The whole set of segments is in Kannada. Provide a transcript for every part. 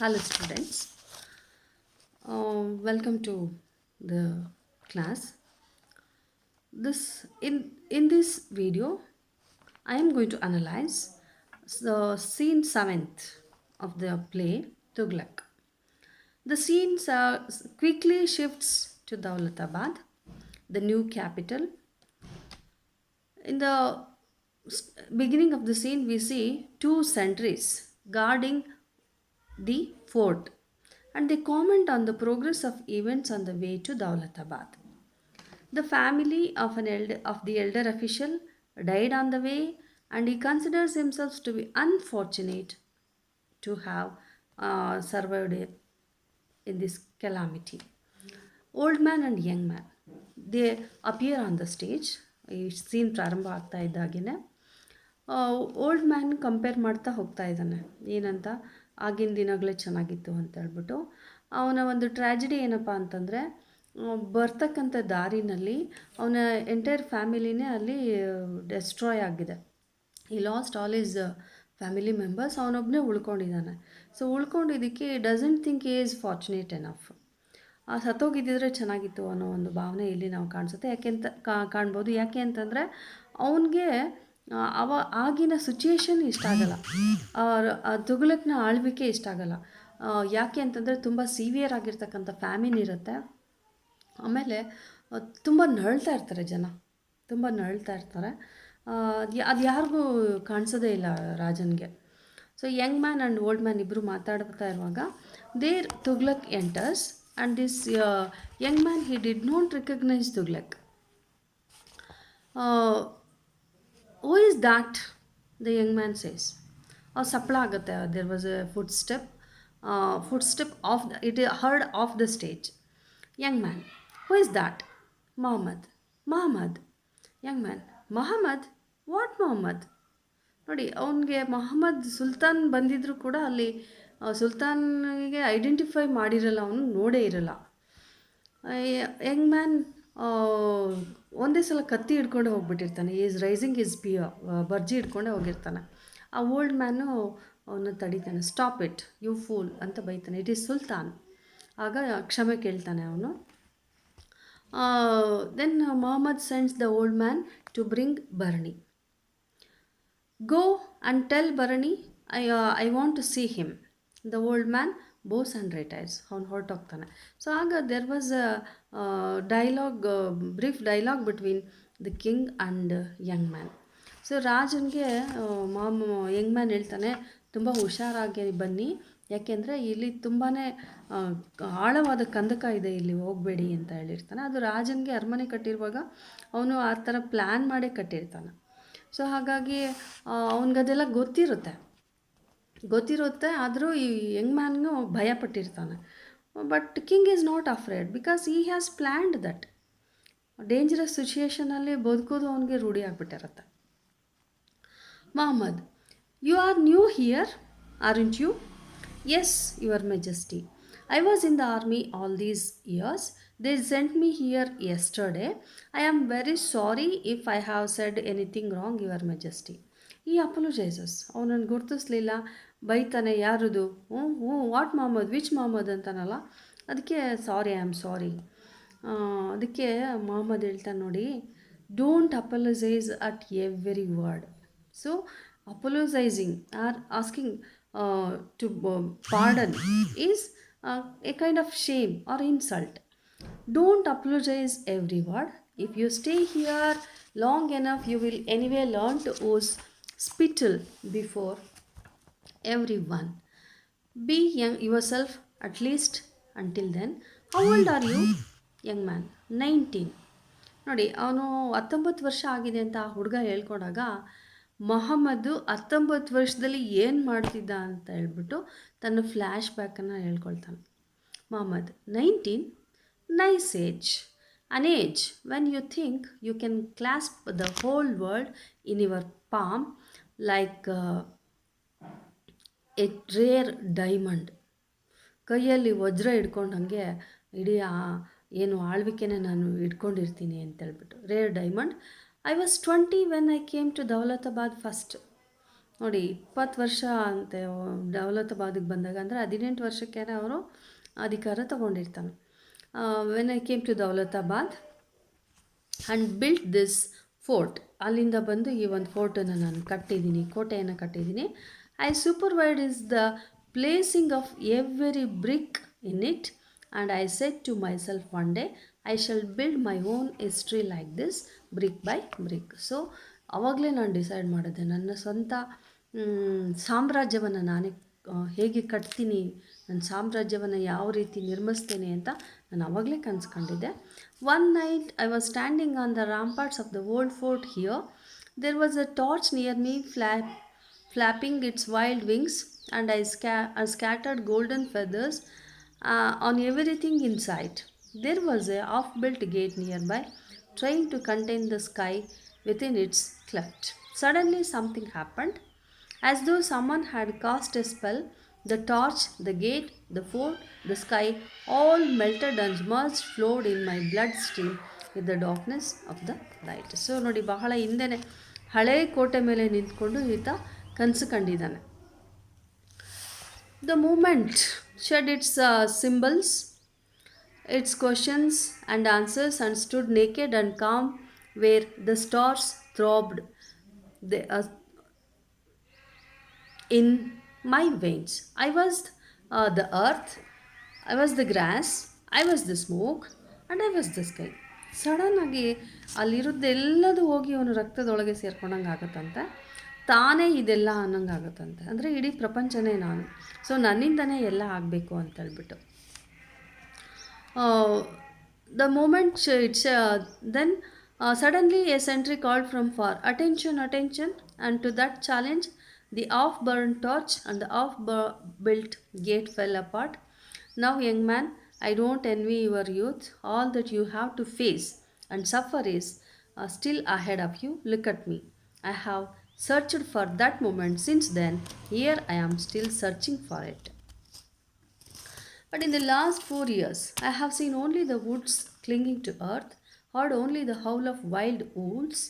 Hello students, welcome to the class. In this video, I am going to analyze the scene 7th of the play Tughlaq. The scene quickly shifts to Dawlatabad, the new capital. In the beginning of the scene, we see two sentries guarding the fort and they comment on the progress of events on the way to Dawlatabad. The family of the elder official died on the way, and he considers himself to be unfortunate to have survived in this calamity. Old man and young man, they appear on the stage. ಈ ಸೀನ್ ಪ್ರಾರಂಭ ಆಗ್ತಾ ಇದ್ದಾಗೇನೆ ಓಲ್ಡ್ ಮ್ಯಾನ್ ಕಂಪೇರ್ ಮಾಡ್ತಾ ಹೋಗ್ತಾ ಇದ್ದಾನೆ ಏನಂತ, ಆಗಿನ ದಿನಗಳೇ ಚೆನ್ನಾಗಿತ್ತು ಅಂತ ಹೇಳ್ಬಿಟ್ಟು. ಅವನ ಒಂದು ಟ್ರ್ಯಾಜಿಡಿ ಏನಪ್ಪ ಅಂತಂದರೆ, ಬರ್ತಕ್ಕಂಥ ದಾರಿನಲ್ಲಿ ಅವನ ಎಂಟೈರ್ ಫ್ಯಾಮಿಲಿನೇ ಅಲ್ಲಿ ಡೆಸ್ಟ್ರಾಯ್ ಆಗಿದೆ. He lost all his family members, ಅವನೊಬ್ಬನೇ ಉಳ್ಕೊಂಡಿದ್ದಾನೆ. ಸೊ ಉಳ್ಕೊಂಡಿದ್ದಕ್ಕೆ doesn't think he's fortunate enough. ಸತ್ತೋಗಿದ್ದಿದ್ರೆ ಚೆನ್ನಾಗಿತ್ತು ಅನ್ನೋ ಒಂದು ಭಾವನೆ ಇಲ್ಲಿ ನಾವು ಕಾಣಿಸುತ್ತೆ. ಯಾಕೆಂತ ಕಾಣ್ಬೋದು. ಯಾಕೆ ಅಂತಂದರೆ ಅವನಿಗೆ ಆಗಿನ ಸಿಚುಯೇಷನ್ ಇಷ್ಟ ಆಗಲ್ಲ, ತುಘಲಕ್ನ ಆಳ್ವಿಕೆ ಇಷ್ಟ ಆಗಲ್ಲ. ಯಾಕೆ ಅಂತಂದರೆ ತುಂಬ ಸಿವಿಯರ್ ಆಗಿರ್ತಕ್ಕಂಥ ಫ್ಯಾಮಿನ್ ಇರುತ್ತೆ. ಆಮೇಲೆ ತುಂಬ ನರಳ್ತಾ ಇರ್ತಾರೆ ಜನ, ತುಂಬ ನರಳ್ತಾ ಇರ್ತಾರೆ. ಅದು ಯಾರಿಗೂ ಕಾಣಿಸೋದೇ ಇಲ್ಲ ರಾಜನಿಗೆ. So young man and old man ಇಬ್ಬರು ಮಾತಾಡ್ತಾ ಇರುವಾಗ there Tughlaq enters and this young man, he did not recognize Tughlaq. Who is that? The young man says. Sapla agate. There was a footstep of it heard off the stage. Young man, who is that? Muhammad. Young man, Muhammad? What Muhammad? ನೋಡಿ, ಅವನಿಗೆ ಮೊಹಮ್ಮದ್ ಸುಲ್ತಾನ್ ಬಂದಿದ್ದರೂ ಕೂಡ ಅಲ್ಲಿ ಸುಲ್ತಾನ್ಗೆ ಐಡೆಂಟಿಫೈ ಮಾಡಿರಲ್ಲ, ಅವನು ನೋಡೇ ಇರಲ್ಲ. ಯಂಗ್ ಮ್ಯಾನ್ ಒಂದೇ ಸಲ ಕತ್ತಿ ಹಿಡ್ಕೊಂಡೆ ಹೋಗ್ಬಿಟ್ಟಿರ್ತಾನೆ. ಈಸ್ ರೈಸಿಂಗ್ ಈಸ್ ಬರ್ಜಿ ಹಿಡ್ಕೊಂಡೆ ಹೋಗಿರ್ತಾನೆ. ಆ ಓಲ್ಡ್ ಮ್ಯಾನು ಅವನ್ನ ತಡಿತಾನೆ. ಸ್ಟಾಪ್ ಇಟ್, ಯು ಫೂಲ್ ಅಂತ ಬೈತಾನೆ. It is sultan. ಆಗ ಕ್ಷಮೆ ಕೇಳ್ತಾನೆ ಅವನು. Then Muhammad sends the old man to bring Barani. Go and tell Bharani I want to see him. The old man bows and retires. ಅವನು ಹೊರಟೋಗ್ತಾನೆ. ಸೊ ಆಗ there was a dialogue, brief dialogue between the king and Young man. So ರಾಜನಿಗೆ ಯಂಗ್ ಮ್ಯಾನ್ ಹೇಳ್ತಾನೆ, ತುಂಬ ಹುಷಾರಾಗಿ ಬನ್ನಿ, ಯಾಕೆಂದರೆ ಇಲ್ಲಿ ತುಂಬಾ ಆಳವಾದ ಕಂದಕ ಇದೆ, ಇಲ್ಲಿ ಹೋಗಬೇಡಿ ಅಂತ ಹೇಳಿರ್ತಾನೆ. ಅದು ರಾಜನಿಗೆ ಅರಮನೆ ಕಟ್ಟಿರುವಾಗ ಅವನು ಆ ಥರ ಪ್ಲ್ಯಾನ್ ಮಾಡೇ ಕಟ್ಟಿರ್ತಾನೆ. ಸೊ ಹಾಗಾಗಿ ಅವನಿಗದೆಲ್ಲ ಗೊತ್ತಿರುತ್ತೆ. ಆದರೂ ಈ ಯಂಗ್ ಮ್ಯಾನ್ಗೂ ಭಯಪಟ್ಟಿರ್ತಾನೆ. But king is not afraid because he has planned that. Dangerous ಸಿಚುಯೇಷನಲ್ಲಿ ಬದುಕೋದು ಅವನಿಗೆ ರೂಢಿ ಆಗಿಬಿಟ್ಟಿರುತ್ತೆ. Muhammad, you are new here, aren't you? Yes, your majesty. I was in the army all these years. They sent me here yesterday. I am very sorry if I have said anything wrong, Your Majesty. He apologizes. ಅವನನ್ನು ಗುರ್ತಿಸ್ಲಿಲ್ಲ, ಬೈತಾನೆ. ಯಾರದು? ವಾಟ್ ಮೊಹಮ್ಮದ್, ವಿಚ್ ಮೊಹಮ್ಮದ್ ಅಂತಾನಲ್ಲ, ಅದಕ್ಕೆ ಸಾರಿ, ಐ ಆಮ್ ಸಾರಿ. ಅದಕ್ಕೆ ಮೊಹಮ್ಮದ್ ಹೇಳ್ತಾನೆ, ನೋಡಿ, don't apologise at every word. So apologising or asking to pardon is a kind of shame or insult. Don't apologize every word. If you stay here long enough, you will anyway learn to use spittle before everyone. Be young yourself at least until then. How old are you? Young man, 19. ನೋಡಿ, ಅವನು 19 ವರ್ಷ ಆಗಿದೆ ಅಂತ ಆ ಹುಡುಗ ಹೇಳ್ಕೊಂಡಾಗ ಮೊಹಮ್ಮದ್ದು 19 ವರ್ಷದಲ್ಲಿ ಏನು ಮಾಡ್ತಿದ್ದ ಅಂತ ಹೇಳ್ಬಿಟ್ಟು ತನ್ನ ಫ್ಲ್ಯಾಶ್ ಬ್ಯಾಕನ್ನು ಹೇಳ್ಕೊಳ್ತಾನೆ. Muhammad, 19, nice age, an age when you think you can clasp the whole world in your palm like a rare diamond. ಕೈಯಲ್ಲಿ ವಜ್ರ ಹಿಡ್ಕೊಂಡಂಗೆ ಇಡೀ ಏನು ಆಳ್ವಿಕೆನೇ ನಾನು ಹಿಡ್ಕೊಂಡಿರ್ತೀನಿ ಅಂತೇಳ್ಬಿಟ್ಟು. Rare diamond. I was 20 when I came to Dawlatabad first. ನೋಡಿ 20 ವರ್ಷ ಅಂತೆ ದೌಲತಾಬಾದಿಗೆ ಬಂದಾಗ, ಅಂದರೆ 18 ವರ್ಷಕ್ಕೆ ಅವರು ಅಧಿಕಾರ ತಗೊಂಡಿರ್ತಾನೆ. When I came to Daulatabad and built this fort, ಅಲ್ಲಿಂದ ಬಂದು ಈ ಒಂದು ಫೋರ್ಟನ್ನು ನಾನು ಕಟ್ಟಿದ್ದೀನಿ, ಕೋಟೆಯನ್ನು ಕಟ್ಟಿದ್ದೀನಿ. I ಸೂಪರ್ವೈಡ್ is the placing of every BRIC in it and I set to my self one day I shall build my own history like this BRIC by BRIC. So ಆವಾಗಲೇ ನಾನು ಡಿಸೈಡ್ ಮಾಡಿದೆ, ನನ್ನ ಸ್ವಂತ ಸಾಮ್ರಾಜ್ಯವನ್ನು ನಾನೇ ಹೇಗೆ ಕಟ್ತೀನಿ, ನನ್ನ ಸಾಮ್ರಾಜ್ಯವನ್ನು ಯಾವ ರೀತಿ ನಿರ್ಮಿಸ್ತೇನೆ ಅಂತ ನಾನು ಆವಾಗಲೇ ಕನಸ್ಕೊಂಡಿದ್ದೆ. One night I was standing on the ramparts of the old fort here. There was a torch near me flapping its wild wings, and I scattered golden feathers on everything in sight. There was a half-built gate nearby, trying to contain the sky within its cleft. Suddenly something happened. As though someone had cast a spell, the torch, the gate, the fort, the sky all melted and merged, flowed in my bloodstream with the darkness of the night. So ನೋಡಿ, ಬಹಳ ಹಿಂದೆನೇ ಹಳೆ ಕೋಟೆ ಮೇಲೆ ನಿಂತ್ಕೊಂಡು ಈತ ಕನಸು ಕಂಡಿದ್ದಾನೆ. The movement shed its symbols, its questions and answers, and stood naked and calm where the stars throbbed in my veins. I was the earth, I was the grass, I was the smoke, and I was the sky. ಸಡನ್ನಾಗಿ ಅಲ್ಲಿರೋದೆಲ್ಲದು ಹೋಗಿ ಅವನು ರಕ್ತದೊಳಗೆ ಸೇರ್ಕೊಂಡಂಗೆ ಆಗುತ್ತಂತೆ, ತಾನೇ ಇದೆಲ್ಲ ಅನ್ನಂಗೆ ಆಗುತ್ತಂತೆ. ಅಂದರೆ ಇಡೀ ಪ್ರಪಂಚನೇ ನಾನು, ಸೊ ನನ್ನಿಂದನೇ ಎಲ್ಲ ಆಗಬೇಕು ಅಂತೇಳ್ಬಿಟ್ಟು. The moment then suddenly a sentry called from far, attention, attention, and to that challenge the half-burned torch and the half-built gate fell apart. Now, young man, I don't envy your youth. All that you have to face and suffer is still ahead of you. Look at me. I have searched for that moment since then. Here I am still searching for it. But in the last 4 years, I have seen only the woods clinging to earth, heard only the howl of wild wolves,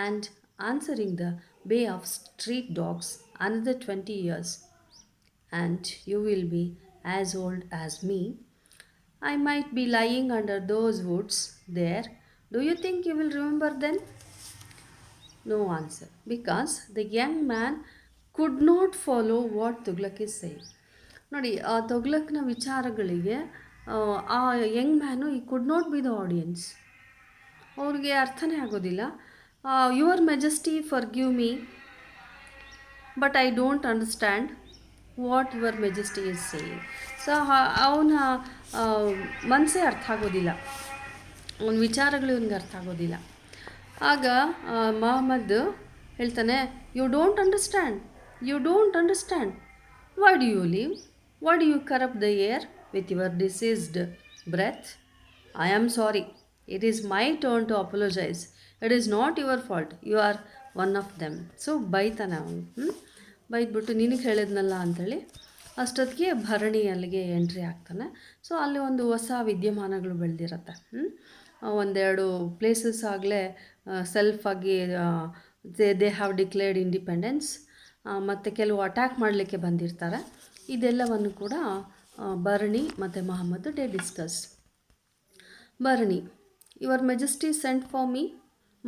and answering the bay of street dogs. Another 20 years, and you will be as old as me. I might be lying under those woods there. Do you think you will remember then? No answer, because the young man could not follow what Tughlaq is saying. ನೋಡಿ, ಆ ತುಗ್ಲಕ್ನ ವಿಚಾರಗಳಿಗೆ ಆ ಯಂಗ್ ಮ್ಯಾನು ಈ could not be the audience, ಅವ್ರಿಗೆ ಅರ್ಥನೇ ಆಗೋದಿಲ್ಲ. Your majesty for give me, but I don't understand what your majesty is saying. So ಅವನ ಮನಸ್ಸೇ ಅರ್ಥ ಆಗೋದಿಲ್ಲ, ಅವನ ವಿಚಾರಗಳು ಇವನಿಗೆ ಅರ್ಥ ಆಗೋದಿಲ್ಲ. ಆಗ ಮೊಹಮ್ಮದ್ ಹೇಳ್ತಾನೆ, you don't understand, you don't understand. Why do you leave? Why do you corrupt the air with your diseased breath? I am sorry. It is my turn to apologize. It is not your fault. You are one of them. So ಬೈತಾನೆ ಅವನು. ಬೈದ್ಬಿಟ್ಟು ನಿನಗೆ ಹೇಳಿದ್ನಲ್ಲ ಅಂಥೇಳಿ ಅಷ್ಟೊತ್ತಿಗೆ ಭರಣಿ ಅಲ್ಲಿಗೆ ಎಂಟ್ರಿ ಆಗ್ತಾನೆ. ಸೊ ಅಲ್ಲಿ ಒಂದು ಹೊಸ ವಿದ್ಯಮಾನಗಳು ಬೆಳೆದಿರತ್ತೆ. ಒಂದೆರಡು ಪ್ಲೇಸಸ್ ಆಗಲೇ ಸೆಲ್ಫಾಗಿ ದೇ ಹ್ಯಾವ್ ಡಿಕ್ಲೇರ್ಡ್ ಇಂಡಿಪೆಂಡೆನ್ಸ್, ಮತ್ತು ಕೆಲವು ಅಟ್ಯಾಕ್ ಮಾಡಲಿಕ್ಕೆ ಬಂದಿರ್ತಾರೆ. ಇದೆಲ್ಲವನ್ನು ಕೂಡ ಭರಣಿ ಮತ್ತು Mohammed they discuss. Bharani, your majesty sent for me.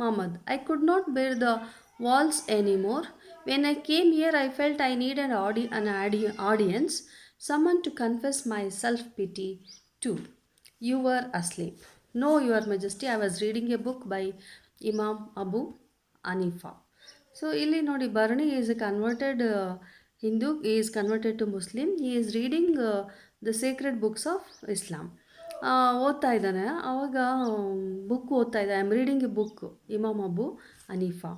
Mohammed, I could not bear the walls anymore. When I came here I felt I need an audience, someone to confess my self-pity to. You were asleep. No, your majesty, I was reading a book by Imam Abu Hanifa. So ಇಲ್ಲಿ ನೋಡಿ, Barani is a converted Hindu, he is converted to Muslim. He is reading the sacred books of Islam. ಓದ್ತಾ ಇದ್ದಾನೆ. ಆವಾಗ ಬುಕ್ ಓದ್ತಾ ಇದ್ದ. I am reading a book, Imam Abu Hanifa.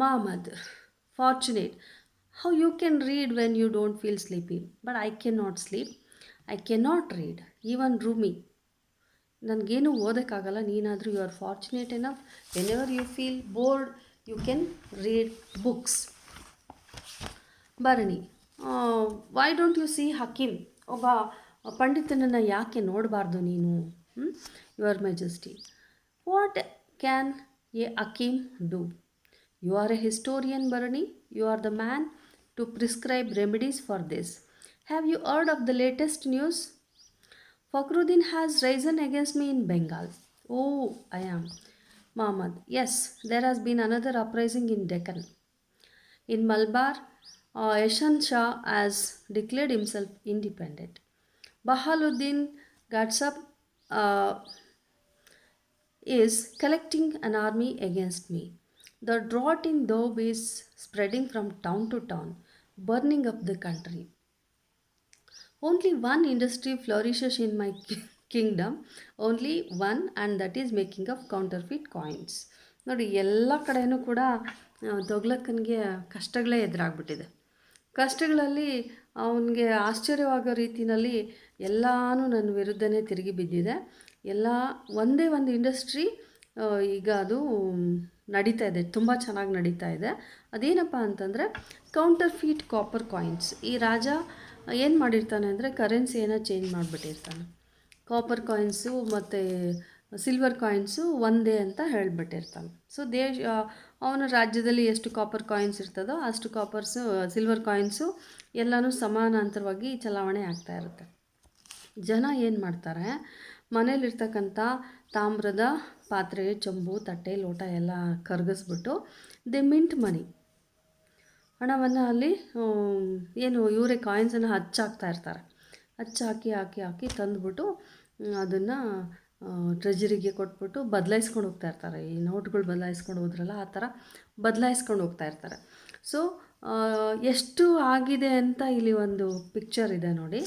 Muhammad, fortunate, how you can read when you don't feel sleepy? But I can not sleep, I can not read even Rumi. ನನಗೇನು ಓದೋಕ್ಕಾಗಲ್ಲ, ನೀನಾದರೂ you are fortunate enough whenever you feel bored you can read books. Barani, why don't you see hakim? ಒಬ್ಬ ಪಂಡಿತನನ್ನು ಯಾಕೆ ನೋಡಬಾರ್ದು ನೀನು? Your majesty, what can a hakim do? You are a historian, Barani. You are the man to prescribe remedies for this. Have you heard of the latest news? Fakhruddin has risen against me in Bengal. Oh, I am. Muhammad. Yes, there has been another uprising in Deccan. In Malabar, Yashan Shah has declared himself independent. Bahaluddin Gatsab uh, is collecting an army against me. The drought in Doab is spreading from town to town, burning up the country. Only one industry flourishes in my kingdom, only one, and that is making of counterfeit coins. ನೋಡಿ ಎಲ್ಲ ಕಡೆಯೂ ಕೂಡ ತೊಗ್ಲಕ್ಕನಿಗೆ ಕಷ್ಟಗಳೇ ಎದುರಾಗ್ಬಿಟ್ಟಿದೆ. ಕಷ್ಟಗಳಲ್ಲಿ ಅವನಿಗೆ ಆಶ್ಚರ್ಯವಾಗೋ ರೀತಿಯಲ್ಲಿ ಎಲ್ಲನೂ ನನ್ನ ವಿರುದ್ಧನೇ ತಿರುಗಿ ಬಿದ್ದಿದೆ. ಎಲ್ಲ ಒಂದೇ ಒಂದು ಇಂಡಸ್ಟ್ರಿ ಈಗ ಅದು ನಡೀತಾ ಇದೆ, ತುಂಬ ಚೆನ್ನಾಗಿ ನಡೀತಾ ಇದೆ. ಅದೇನಪ್ಪ ಅಂತಂದರೆ ಕೌಂಟರ್ಫೀಟ್ ಕಾಪರ್ ಕಾಯಿನ್ಸ್. ಈ ರಾಜ ಏನು ಮಾಡಿರ್ತಾನೆ ಅಂದರೆ ಕರೆನ್ಸಿಯನ್ನು ಚೇಂಜ್ ಮಾಡಿಬಿಟ್ಟಿರ್ತಾನೆ. ಕಾಪರ್ ಕಾಯಿನ್ಸು ಮತ್ತು ಸಿಲ್ವರ್ ಕಾಯಿನ್ಸು ಒಂದೇ ಅಂತ ಹೇಳಿಬಿಟ್ಟಿರ್ತಾನೆ. ಸೊ ಅವನ ರಾಜ್ಯದಲ್ಲಿ ಎಷ್ಟು ಕಾಪರ್ ಕಾಯಿನ್ಸ್ ಇರ್ತದೋ ಅಷ್ಟು ಸಿಲ್ವರ್ ಕಾಯಿನ್ಸು ಎಲ್ಲನೂ ಸಮಾನಾಂತರವಾಗಿ ಚಲಾವಣೆ ಆಗ್ತಾ ಇರುತ್ತೆ. ಜನ ಏನು ಮಾಡ್ತಾರೆ, ಮನೇಲಿರ್ತಕ್ಕಂಥ ತಾಮ್ರದ ಪಾತ್ರೆ, ಚೊಂಬು, ತಟ್ಟೆ, ಲೋಟ ಎಲ್ಲ ಕರಗಿಸ್ಬಿಟ್ಟು ದೆ ಮಿಂಟ್ ಮನಿ, ಹಣವನ್ನು ಅಲ್ಲಿ ಇವರೇ ಕಾಯಿನ್ಸನ್ನು ಹಚ್ಚಾಕ್ತಾ ಇರ್ತಾರೆ. ಹಾಕಿ ತಂದುಬಿಟ್ಟು ಅದನ್ನು ಟ್ರೆಜರಿಗೆ ಕೊಟ್ಬಿಟ್ಟು ಬದಲಾಯಿಸ್ಕೊಂಡು ಹೋಗ್ತಾ ಇರ್ತಾರೆ. ಈ ನೋಟ್ಗಳು ಬದಲಾಯಿಸ್ಕೊಂಡು ಹೋದ್ರಲ್ಲ ಆ ಥರ ಬದಲಾಯಿಸ್ಕೊಂಡು ಹೋಗ್ತಾ ಇರ್ತಾರೆ. ಸೊ ಎಷ್ಟು ಆಗಿದೆ ಅಂತ ಇಲ್ಲಿ ಒಂದು ಪಿಕ್ಚರ್ ಇದೆ ನೋಡಿ,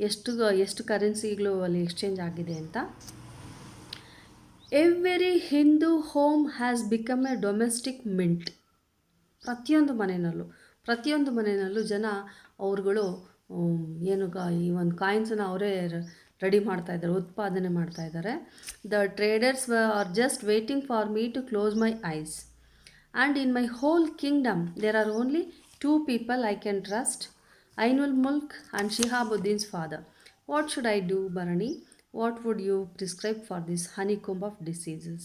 ಎಷ್ಟು ಕರೆನ್ಸಿಗಳು ಅಲ್ಲಿ ಎಕ್ಸ್ಚೇಂಜ್ ಆಗಿದೆ ಅಂತ. Every Hindu home has become A domestic mint. ಪ್ರತಿಯೊಂದು ಮನೆಯಲ್ಲೂ ಜನ ಅವ್ರುಗಳು ಈ ಒಂದು ಕಾಯಿನ್ಸನ್ನು ಅವರೇ ರೆಡಿ ಮಾಡ್ತಾಯಿದ್ದಾರೆ, ಉತ್ಪಾದನೆ ಮಾಡ್ತಾಯಿದ್ದಾರೆ. The traders are just waiting for me to close my eyes. And in my whole kingdom there are only 2 people I can trust, Ainul Mulk and Shihabuddin's father. What should I do, Bharani? What would you prescribe for this honeycomb of diseases?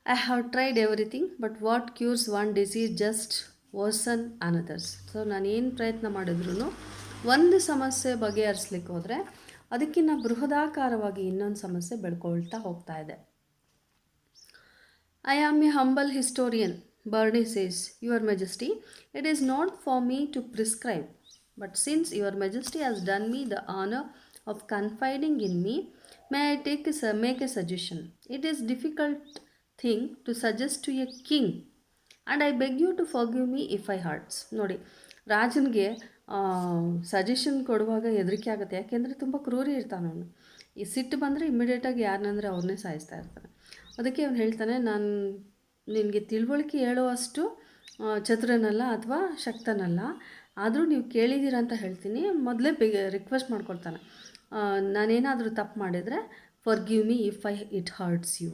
I have tried everything, but what cures one disease just worsen another's. So ನಾನೇನು ಪ್ರಯತ್ನ ಮಾಡಿದ್ರು ಒಂದು ಸಮಸ್ಯೆ ಬಗೆಹರಿಸ್ಲಿಕ್ಕೆ ಹೋದರೆ ಅದಕ್ಕಿಂತ ಬೃಹದಾಕಾರವಾಗಿ ಇನ್ನೊಂದು ಸಮಸ್ಯೆ ಬೆಳ್ಕೊಳ್ತಾ ಹೋಗ್ತಾ ಇದೆ. I am a humble historian, Barney says. Your Majesty, it is not for me to prescribe, but since Your Majesty has done me the honor of confiding in me, may I make a suggestion. It is difficult thing to suggest to a king, and I beg you to forgive me if I hurts. ನೋಡಿ, ರಾಜನಿಗೆ ಸಜೆಷನ್ ಕೊಡುವಾಗ ಹೆದರಿಕೆ ಆಗುತ್ತೆ, ಯಾಕೆಂದರೆ ತುಂಬ ಕ್ರೂರಿ ಇರ್ತಾನೆ ಅವನು. ಈ ಸಿಟ್ಟು ಬಂದರೆ ಇಮ್ಮಿಡಿಯೇಟಾಗಿ ಯಾರನ್ನಂದರೆ ಅವ್ರನ್ನೇ ಸಾಯಿಸ್ತಾ ಇರ್ತಾನೆ. ಅದಕ್ಕೆ ಅವನು ಹೇಳ್ತಾನೆ, ನಾನು ನಿನಗೆ ತಿಳುವಳಿಕೆ ಹೇಳುವಷ್ಟು ಚತುರನಲ್ಲ ಅಥವಾ ಶಕ್ತನಲ್ಲ, ಆದರೂ ನೀವು ಕೇಳಿದ್ದೀರ ಅಂತ ಹೇಳ್ತೀನಿ. ಮೊದಲೇ ರಿಕ್ವೆಸ್ಟ್ ಮಾಡ್ಕೊಳ್ತಾನೆ, ನಾನೇನಾದರೂ ತಪ್ಪು ಮಾಡಿದರೆ forgive me if it hurts you.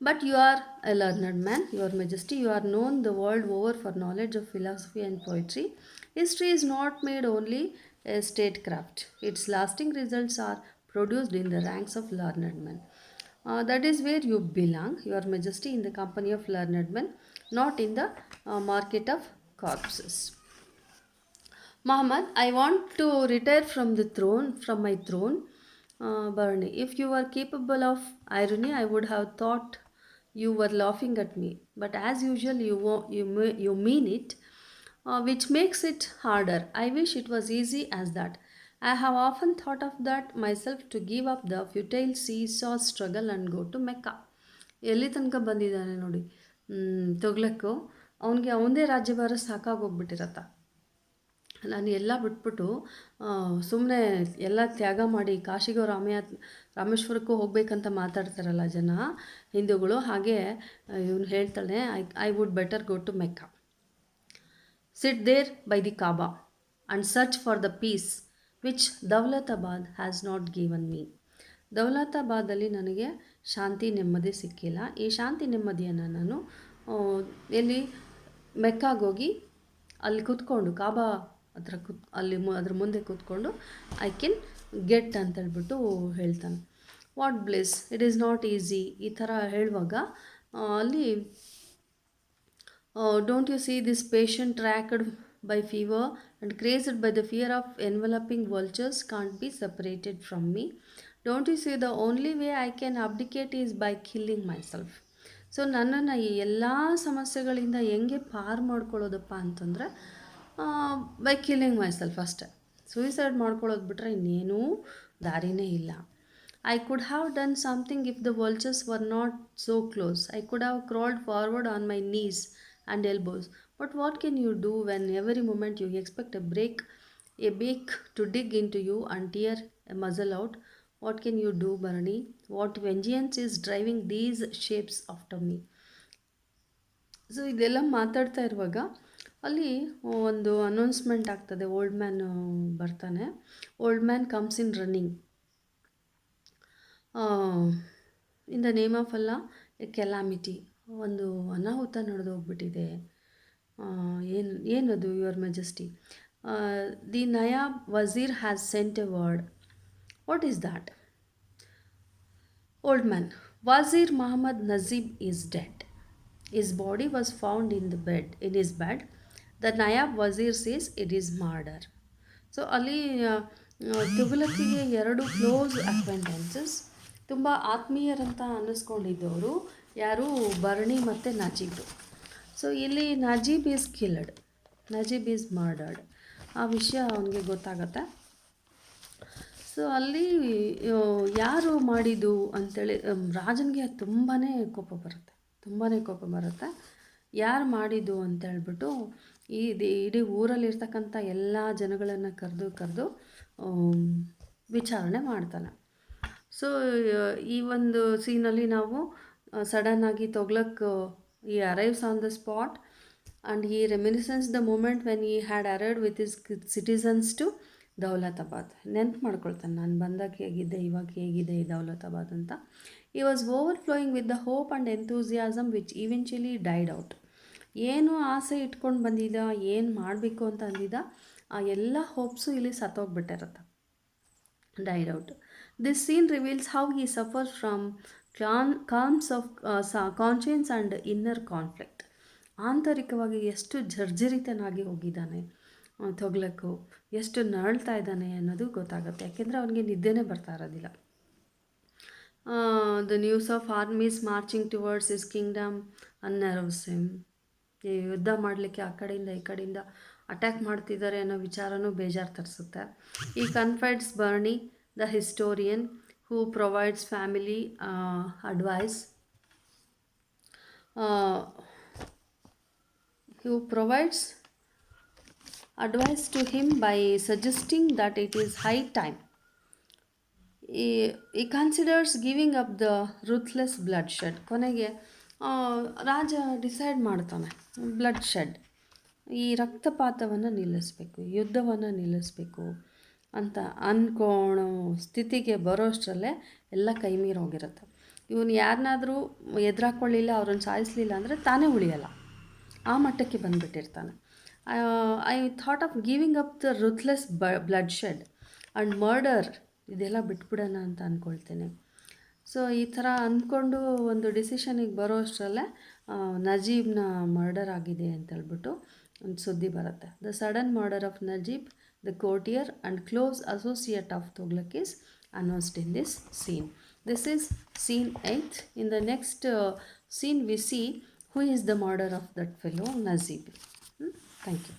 But you are a learned man, Your Majesty. You are known the world over for knowledge of philosophy and poetry. History is not made only a statecraft. Its lasting results are produced in the ranks of learned men. That is where you belong, Your Majesty, in the company of learned men, not in the market of corpses. Muhammad, I want to retire from my throne. Barney, if you were capable of irony, I would have thought you were laughing at me. But as usual, you mean it, which makes it harder. I wish it was easy as that. I have often thought of that myself, to give up the futile seesaw struggle and go to Mecca. ಎಲ್ಲಿ ತನಕ ಬಂದಿದ್ದಾನೆ ನೋಡಿ ತೊಗ್ಲಕ್ಕು. ಅವನಿಗೆ ಅವನದೇ ರಾಜ್ಯಭಾರ ಸಾಕಾಗೋಗ್ಬಿಟ್ಟಿರತ್ತ. ನಾನು ಎಲ್ಲ ಬಿಟ್ಬಿಟ್ಟು ಸುಮ್ಮನೆ ಎಲ್ಲ ತ್ಯಾಗ ಮಾಡಿ ಕಾಶಿಗೋ ರಾಮೇಶ್ವರಕ್ಕೂ ಹೋಗಬೇಕಂತ ಮಾತಾಡ್ತಾರಲ್ಲ ಜನ ಹಿಂದೂಗಳು, ಹಾಗೆ ಇವನು ಹೇಳ್ತಾಳೆ, I would better go to Mecca, sit there by the Kaaba and search for the peace which Daulatabad has not given me. ದೌಲತಾಬಾದಲ್ಲಿ ನನಗೆ ಶಾಂತಿ ನೆಮ್ಮದಿ ಸಿಕ್ಕಿಲ್ಲ. ಈ ಶಾಂತಿ ನೆಮ್ಮದಿಯನ್ನು ನಾನು ಎಲ್ಲಿ ಮೆಕ್ಕಾಗೋಗಿ ಅಲ್ಲಿ ಕೂತ್ಕೊಂಡು ಕಾಬಾ ಹತ್ರ ಅದ್ರ ಮುಂದೆ ಕೂತ್ಕೊಂಡು ಐ ಕ್ಯಾನ್ ಗೆಟ್ ಅಂತೇಳ್ಬಿಟ್ಟು ಹೇಳ್ತಾನೆ. What bless, it is not easy. ಈ ಥರ ಹೇಳುವಾಗ ಅಲ್ಲಿ Don't you see this patient racked by fever and crazed by the fear of enveloping vultures can't be separated from me? Don't you see the only way I can abdicate is by killing myself? So ನನ್ನನ್ನು ಈ ಎಲ್ಲ ಸಮಸ್ಯೆಗಳಿಂದ ಹೆಂಗೆ ಪಾರು ಮಾಡ್ಕೊಳ್ಳೋದಪ್ಪ ಅಂತಂದರೆ ಬೈ ಕಿಲ್ಲಿಂಗ್ ಮೈಸೆಲ್ಫ್ ಅಷ್ಟೆ. ಸೂಯಿಸೈಡ್ ಮಾಡ್ಕೊಳ್ಳೋದು ಬಿಟ್ಟರೆ ಇನ್ನೇನೂ ದಾರಿನೇ ಇಲ್ಲ. I could have done something if the vultures were not so close. I could have crawled forward on my knees and elbows. But what can you do when every moment you expect a beak to dig into you and tear a muzzle out? What can you do, Barney? What vengeance is driving these shapes after me? So ಇದೆಲ್ಲ ಮಾತಾಡ್ತಾ ಇರುವಾಗ ಅಲ್ಲಿ ಒಂದು ಅನೌನ್ಸ್ಮೆಂಟ್ ಆಗ್ತದೆ. ಓಲ್ಡ್ ಮ್ಯಾನ್ ಬರ್ತಾನೆ. Old man comes in running. In the name of ಅಲ್ಲ ಎ ಕೆಲಾಮಿಟಿ, ಒಂದು ಅನಾಹುತ ನಡೆದು ಹೋಗ್ಬಿಟ್ಟಿದೆ. ಏನದು your majesty? The Nayab Wazir has scent A word. What is that? Old man, Wazir Muhammad Nazib is dead. His body was found in his bed. The Nayab Wazir says it is murder. So ಅಲ್ಲಿ ತುಘಲಕ್ಕಿಗೆ ಎರಡು ಕ್ಲೋಸ್ ಅಕ್ವೆಂಟೆನ್ಸಸ್, ತುಂಬ ಆತ್ಮೀಯರಂತ ಅನ್ನಿಸ್ಕೊಂಡಿದ್ದವರು ಯಾರು? ಬರ್ಣಿ ಮತ್ತು ನಜೀಬ್. ಸೊ ಇಲ್ಲಿ Najeeb is killed, Najeeb is murdered. ಆ ವಿಷಯ ಅವನಿಗೆ ಗೊತ್ತಾಗತ್ತೆ. ಸೊ ಅಲ್ಲಿ ಯಾರು ಮಾಡಿದ್ದು ಅಂಥೇಳಿ ರಾಜನಿಗೆ ತುಂಬಾ ಕೋಪ ಬರುತ್ತೆ. ಯಾರು ಮಾಡಿದ್ದು ಅಂತೇಳ್ಬಿಟ್ಟು ಇಡೀ ಊರಲ್ಲಿರ್ತಕ್ಕಂಥ ಎಲ್ಲ ಜನಗಳನ್ನು ಕರೆದು ವಿಚಾರಣೆ ಮಾಡ್ತಾನೆ. ಸೊ ಈ ಒಂದು ಸೀನಲ್ಲಿ ನಾವು ಸಡನ್ನಾಗಿ Tughlaq he arrives on the spot and he reminisces the moment when he had arrived with his citizens to Daulatabad. ನೆನ್ಪು ಮಾಡ್ಕೊಳ್ತಾನೆ, ನಾನು ಬಂದಾಗ ಹೇಗಿದ್ದೆ, ಇವಾಗ ಹೇಗಿದೆ ಈ ದೌಲತಾಬಾದ್ ಅಂತ. He was overflowing with the hope and enthusiasm which eventually died out. ಏನು ಆಸೆ ಇಟ್ಕೊಂಡು ಬಂದಿದ್ದ, ಏನು ಮಾಡಬೇಕು ಅಂತ ಅಂದಿದ್ದ, ಆ ಎಲ್ಲ ಹೋಪ್ಸು ಇಲ್ಲಿ ಸತ್ತೋಗ್ಬಿಟ್ಟಿರುತ್ತೆ, died out. This scene reveals how he suffers from qualms of conscience and inner conflict. ಆಂತರಿಕವಾಗಿ ಎಷ್ಟು ಜರ್ಜರಿತನಾಗಿ ಹೋಗಿದ್ದಾನೆ ತೊಗ್ಲಕ್ಕು, ಎಷ್ಟು ನರಳ್ತಾ ಇದ್ದಾನೆ ಅನ್ನೋದು ಗೊತ್ತಾಗುತ್ತೆ. ಯಾಕೆಂದರೆ ಅವನಿಗೆ ನಿದ್ದೆನೇ ಬರ್ತಾ ಇರೋದಿಲ್ಲ. The news of armies marching towards his kingdom unnerves him. ಈ ಯುದ್ಧ ಮಾಡಲಿಕ್ಕೆ ಆ ಕಡೆಯಿಂದ ಈ ಕಡೆಯಿಂದ ಅಟ್ಯಾಕ್ ಮಾಡ್ತಿದ್ದಾರೆ ಅನ್ನೋ ವಿಚಾರನೂ ಬೇಜಾರು ತರಿಸುತ್ತೆ. He confides Barani the historian who provides family advice to him by suggesting that it is high time. He considers giving up the ruthless bloodshed. ಕೊನೆಗೆ ರಾಜ ಡಿಸೈಡ್ ಮಾಡ್ತಾನೆ, ಬ್ಲಡ್ ಶೆಡ್, ಈ ರಕ್ತಪಾತವನ್ನು ನಿಲ್ಲಿಸಬೇಕು, ಯುದ್ಧವನ್ನು ನಿಲ್ಲಿಸಬೇಕು ಅಂತ ಅಂದ್ಕೊಳ್ಳೋ ಸ್ಥಿತಿಗೆ ಬರೋಷ್ಟರಲ್ಲೇ ಎಲ್ಲ ಕೈ ಮೀರೋಗಿರುತ್ತೆ. ಇವನು ಯಾರನ್ನಾದರೂ ಎದುರಾಕೊಳ್ಳಿಲ್ಲ, ಅವ್ರನ್ನ ಸಾಯಿಸಲಿಲ್ಲ ಅಂದರೆ ತಾನೇ ಉಳಿಯಲ್ಲ, ಆ ಮಟ್ಟಕ್ಕೆ ಬಂದುಬಿಟ್ಟಿರ್ತಾನೆ. I thought of giving up the ruthless bloodshed and murder, ಇದೆಲ್ಲ ಬಿಟ್ಬಿಡೋಣ ಅಂತ ಅಂದ್ಕೊಳ್ತೇನೆ. ಸೊ ಈ ಥರ ಅಂದ್ಕೊಂಡು ಒಂದು ಡಿಸಿಷನಿಗೆ ಬರೋ ಅಷ್ಟರಲ್ಲೇ ನಜೀಬ್ನ ಮರ್ಡರ್ ಆಗಿದೆ ಅಂತೇಳ್ಬಿಟ್ಟು ಒಂದು ಸುದ್ದಿ ಬರುತ್ತೆ. The sudden murder of Najib, the courtier and close associate of Tughlaq is announced in this scene. This is scene 8. In the next scene we see who is the murderer of that fellow Nazib. Thank you.